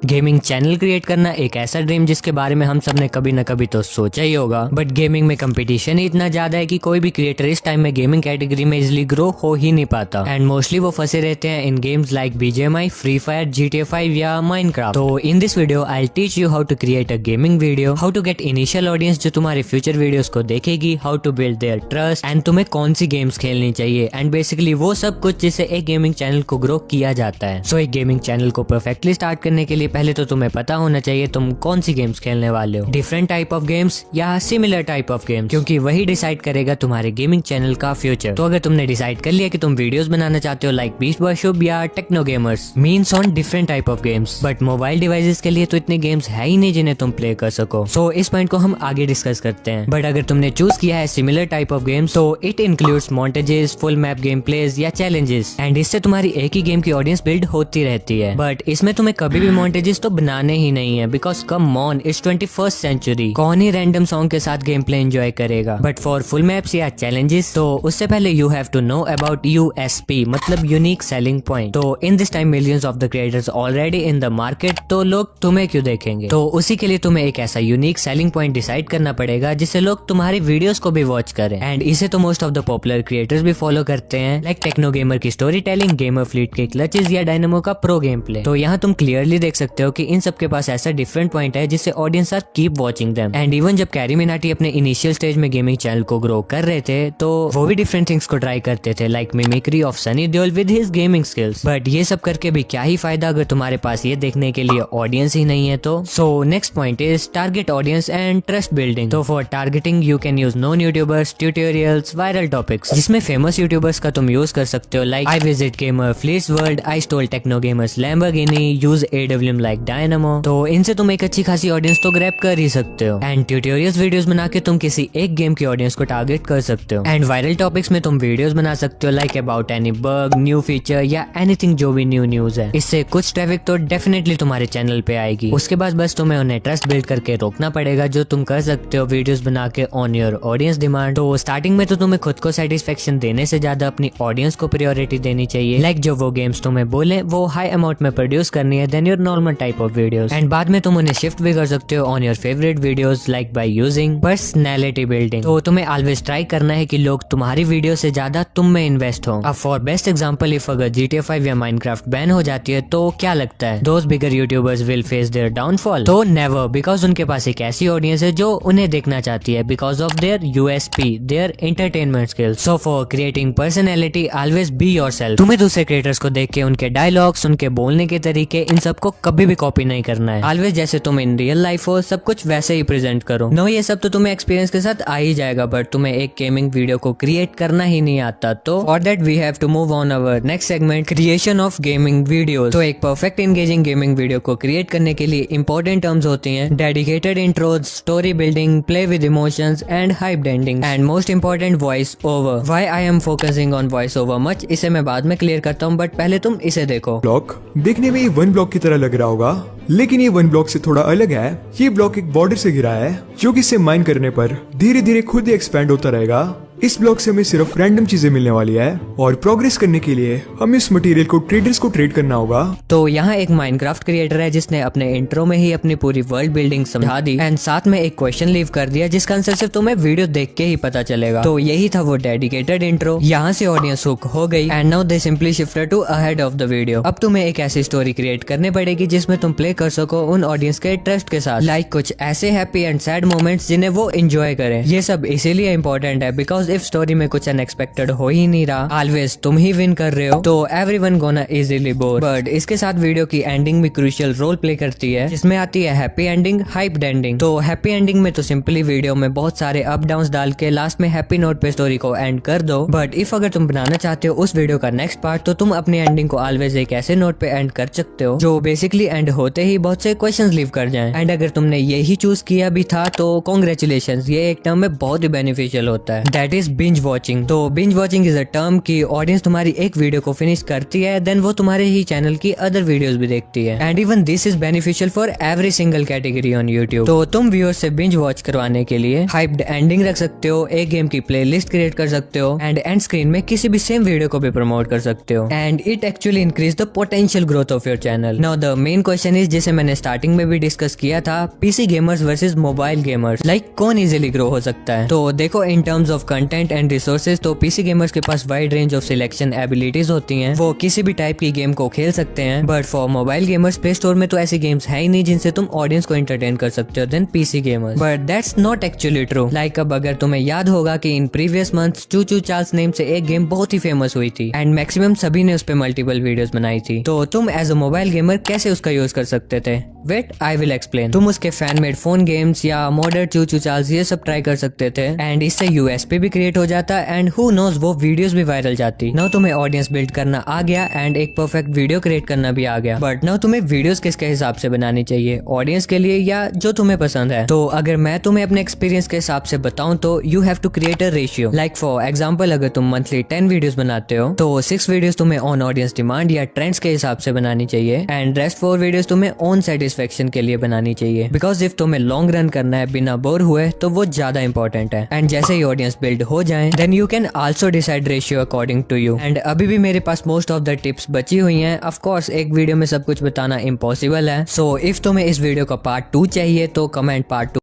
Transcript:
Gaming channel create करना एक ऐसा ड्रीम जिसके बारे में हम सब ने कभी न कभी तो सोचा ही होगा, बट गेमिंग में कंपटीशन ही इतना ज्यादा है कि कोई भी क्रिएटर इस टाइम में गेमिंग कैटेगरी में इजिली ग्रो हो ही नहीं पाता एंड मोस्टली वो फंसे रहते हैं इन games like BGMI, free fire, GTA 5 या माइनक्राफ्ट। तो in this video I will teach you how to create a gaming video, how to get initial audience जो तुम्हारे फ्यूचर वीडियोस को देखेगी, how to build their trust and तुम्हें कौन सी games खेलनी चाहिए एंड बेसिकली वो सब कुछ जिससे एक गेमिंग चैनल को ग्रो किया जाता है। सो एक गेमिंग चैनल को परफेक्टली स्टार्ट करने के लिए पहले तो तुम्हें पता होना चाहिए तुम कौन सी गेम्स खेलने वाले हो, डिफरेंट टाइप ऑफ गेम्स या सिमिलर टाइप ऑफ गेम्स, क्योंकि वही डिसाइड करेगा तुम्हारे गेमिंग चैनल का फ्यूचर। तो अगर तुमने डिसाइड कर लिया कि तुम वीडियोस बनाना चाहते हो लाइक बीस्ट बॉय शुभ या Techno Gamers means on different type of games, but mobile devices के लिए तो इतने गेम्स है ही नहीं जिन्हें तुम प्ले कर सको। सो इस पॉइंट को हम आगे डिस्कस करते हैं। बट अगर तुमने चूज किया है सिमिलर टाइप ऑफ गेम्स तो it includes montages, full map game plays या चैलेंजेस एंड इससे तुम्हारी एक ही गेम की ऑडियंस बिल्ड होती रहती है। बट इसमें तुम्हें कभी भी मॉन्टेजेस तो बनाने ही नहीं है because come on it's 21st century, कौन ही रैंडम सॉन्ग के साथ गेम प्ले एंजॉय करेगा। बट फॉर फुल मैप्स या चैलेंजेस तो उससे पहले you have to know about USP मतलब यूनिक सेलिंग पॉइंट। तो in this time millions of the creators already in the market, तो लोग तुम्हें क्यों देखेंगे। तो उसी के लिए तुम्हें एक ऐसा यूनिक सेलिंग पॉइंट डिसाइड करना पड़ेगा जिससे लोग तुम्हारी वीडियोस को भी वॉच करें एंड इसे तो most of the popular creators भी फॉलो करते हैं लाइक टेक्नो गेमर की स्टोरी टेलिंग, गेमर फ्लीट के क्लचेस या डायनामो का प्रो गेम प्ले। तो यहाँ तुम क्लियरली देख सकते हो कि इन सब के पास ऐसा डिफरेंट पॉइंट है जिससे audience are keep watching them. And even जब कैरी मिनाटी अपने इनिशियल स्टेज में गेमिंग चैनल को ग्रो कर रहे थे तो वो भी डिफरेंट थिंग्स को ट्राई करते थे like mimicry of Sunny Deol with his gaming skills. But ये सब करके भी क्या ही फायदा अगर तुम्हारे पास ये देखने के लिए ऑडियंस ही नहीं है तो। So next point is target audience and trust building. तो for targeting you can use known YouTubers, tutorials, viral topics, जिसमें फेमस यूट्यूबर्स का तुम यूज कर सकते हो like I visit gamer, fleets world, I stole Techno Gamers, Lamborghini, use AWM like Dynamo. तो इनसे तुम एक अच्छी खासी ऑडियंस तो ग्रैब कर ही सकते हो एंड ट्यूटोरियल्स वीडियोस बना के तुम किसी एक गेम की ऑडियंस को टारगेट कर सकते हो। एंड वायरल टॉपिक्स में तुम वीडियोस बना सकते हो like about any bug, new feature या एनीथिंग जो भी न्यू न्यूज है। इससे कुछ ट्रैफिक तो डेफिनेटली तुम्हारे चैनल पे आएगी। उसके बाद बस तुम्हें उन्हें ट्रस्ट बिल्ड करके रोकना पड़ेगा जो तुम कर सकते हो वीडियोस बना के ऑन योर ऑडियंस डिमांड। तो स्टार्टिंग में तो तुम्हें खुद को सेटिस्फेक्शन देने से ज्यादा अपनी ऑडियंस को प्रायोरिटी देनी चाहिए लाइक जो वो गेम्स तुम्हें बोले वो हाई अमाउंट में प्रोड्यूस करनी है then your normal type of videos. And बाद में तुम उन्हें शिफ्ट भी कर सकते हो on your favourite videos like by using personality building. तो तुम्हें ऑलवेज ट्राई करना है कि लोग तुम्हारी वीडियो से ज्यादा तुम में इन्वेस्ट हो। अब फॉर बेस्ट एग्जांपल इफ अगर GTA 5 या माइनक्राफ्ट बैन हो जाती है तो क्या लगता है those bigger YouTubers will face their downfall? तो नेवर, बिकॉज उनके पास एक ऐसी ऑडियंस है जो उन्हें देखना चाहती है because of their USP, their entertainment skills. So for creating personality always be yourself. तुम्हें दूसरे क्रिएटर्स को देख के उनके डायलॉग्स, उनके बोलने के तरीके, इन सब को कभी भी कॉपी नहीं करना है। ऑलवेज जैसे तुम इन रियल लाइफ हो सब कुछ वैसे ही प्रेजेंट करो। नो ये सब तो तुम्हें एक्सपीरियंस के साथ आ ही जाएगा बट तुम्हें एक गेमिंग वीडियो को क्रिएट करना ही नहीं आता। तो for that we have to move on our next segment, creation of gaming videos. तो एक परफेक्ट एंगेजिंग गेमिंग वीडियो को क्रिएट करने के लिए इंपॉर्टेंट टर्म्स होती हैं dedicated intros, story building, play with emotions and hype ending and most important voice over. Why I am focusing on voice over much इसे मैं बाद में क्लियर करता हूँ बट पहले तुम इसे देखो। ब्लॉक देखने में ये वन ब्लॉक की तरह लग रहा होगा लेकिन ये वन ब्लॉक से थोड़ा अलग है। ये ब्लॉक एक बॉर्डर से घिरा है जो कि इसे माइन करने पर धीरे धीरे खुद ही एक्सपैंड होता रहेगा। इस ब्लॉक से हमें सिर्फ रैंडम चीजें मिलने वाली है और प्रोग्रेस करने के लिए हमें इस मटेरियल को ट्रेडर्स को ट्रेड करना होगा। तो यहाँ एक माइनक्राफ्ट क्रिएटर है जिसने अपने इंट्रो में ही अपनी पूरी वर्ल्ड बिल्डिंग समझा दी एंड साथ में एक क्वेश्चन लीव कर दिया जिसका आंसर सिर्फ तुम्हें वीडियो देख के ही पता चलेगा। तो यही था वो डेडिकेटेड इंट्रो। यहाँ से ऑडियंस हुक हो गई and now they simply shifted to ahead of the video. अब तुम्हें एक ऐसी स्टोरी क्रिएट करनी पड़ेगी जिसमें तुम प्ले कर सको उन ऑडियंस के ट्रस्ट के साथ लाइक कुछ ऐसे हैप्पी एंड सैड मोमेंट्स जिन्हें वो एंजॉय करें। ये सब इसीलिए इंपॉर्टेंट है बिकॉज इफ स्टोरी में कुछ अनएक्सपेक्टेड हो ही नहीं रहा, ऑलवेज तुम ही विन कर रहे हो तो everyone gonna easily bore. But इसके साथ वीडियो की एंडिंग भी क्रूशियल रोल प्ले करती है जिसमें आती है हैप्पी एंडिंग, हाइप एंडिंग। तो हैप्पी एंडिंग में तो सिंपली वीडियो में बहुत सारे अप डाउन डाल के लास्ट में हैप्पी नोट पे स्टोरी को एंड कर दो। बट इफ अगर तुम बनाना चाहते हो उस वीडियो का नेक्स्ट पार्ट तो तुम अपनी एंडिंग को ऑलवेज एक ऐसे नोट पे एंड कर सकते हो जो बेसिकली एंड होते ही बहुत से क्वेश्चंस लीव कर जाएं। एंड अगर तुमने यही चूज किया भी था तो कॉन्ग्रेचुलेशंस, ये एक टर्म में बहुत ही बेनिफिशियल होता है। That is binge watching. तो binge watching is a term कि ऑडियंस तुम्हारी एक वीडियो को फिनिश करती है, देन वो तुम्हारे ही चैनल की अदर वीडियोस भी देखती है, and even this is beneficial for every single category on YouTube. तो तुम व्यूअर्स से बिंज वॉच करवाने के लिए हाइप्ड एंडिंग रख सकते हो, एक गेम की प्लेलिस्ट क्रिएट कर सकते हो, एंड एंड स्क्रीन में किसी भी सेम वीडियो को भी प्रमोट कर सकते हो, and it actually increase the potential growth of your channel. Now the main question is, जिसे मैंने स्टार्टिंग में भी डिस्कस किया था, PC gamers versus mobile gamers, like कौन इजीली ग्रो हो सकता है। तो देखो, in terms of content and resources तो पीसी गेमर्स के पास wide range of selection abilities होती हैं, वो किसी भी टाइप की गेम को खेल सकते हैं, but for mobile gamers play store में तो ऐसी गेम्स है ही नहीं जिनसे तुम ऑडियंस को एंटरटेन कर सकते हो then PC gamers. But that's not actually true. Like अब अगर तुम्हें याद होगा कि इन previous months choo choo Charles name से एक गेम बहुत ही फेमस हुई थी, एंड मैक्सिमम सभी ने उस पे मल्टीपल वीडियोस बनाई थी। तो तुम एज अ मोबाइल गेमर कैसे उसका यूज कर सकते थे? Wait, I will explain. तुम उसके फैन मेड फोन गेम्स या मॉडर्न चूचू चार्ल्स ये सब ट्राई कर सकते थे, एंड इससे यूएसपी भी क्रिएट हो जाता, एंड हु नोज वो वीडियोस भी वायरल जाती। नाउ तुम्हें ऑडियंस बिल्ड करना आ गया एंड एक परफेक्ट वीडियो क्रिएट करना भी आ गया, बट नाउ तुम्हें वीडियोस किसके हिसाब से बनानी चाहिए, ऑडियंस के लिए या जो तुम्हें पसंद है? तो अगर मैं तुम्हें अपने एक्सपीरियंस के हिसाब से बताऊं तो you have to create a ratio. Like for example, अगर तुम मंथली 10 वीडियोस बनाते हो तो 6 वीडियोस तुम्हें ऑन ऑडियंस डिमांड या ट्रेंड्स के हिसाब से बनानी चाहिए, एंड रेस्ट 4 वीडियोस तुम्हें ऑन सेटिस्फेक्शन के लिए बनानी चाहिए, बिकॉज इफ तुम्हें लॉन्ग रन करना है बिना बोर हुए तो वो ज्यादा इंपॉर्टेंट है। एंड जैसे ही ऑडियंस बिल्ड हो जाए then you can also decide ratio according to you. And अभी भी मेरे पास मोस्ट ऑफ द टिप्स बची हुई हैं। ऑफ कोर्स एक वीडियो में सब कुछ बताना इम्पॉसिबल है, सो इफ तुम्हें इस वीडियो का पार्ट 2 चाहिए तो कमेंट पार्ट 2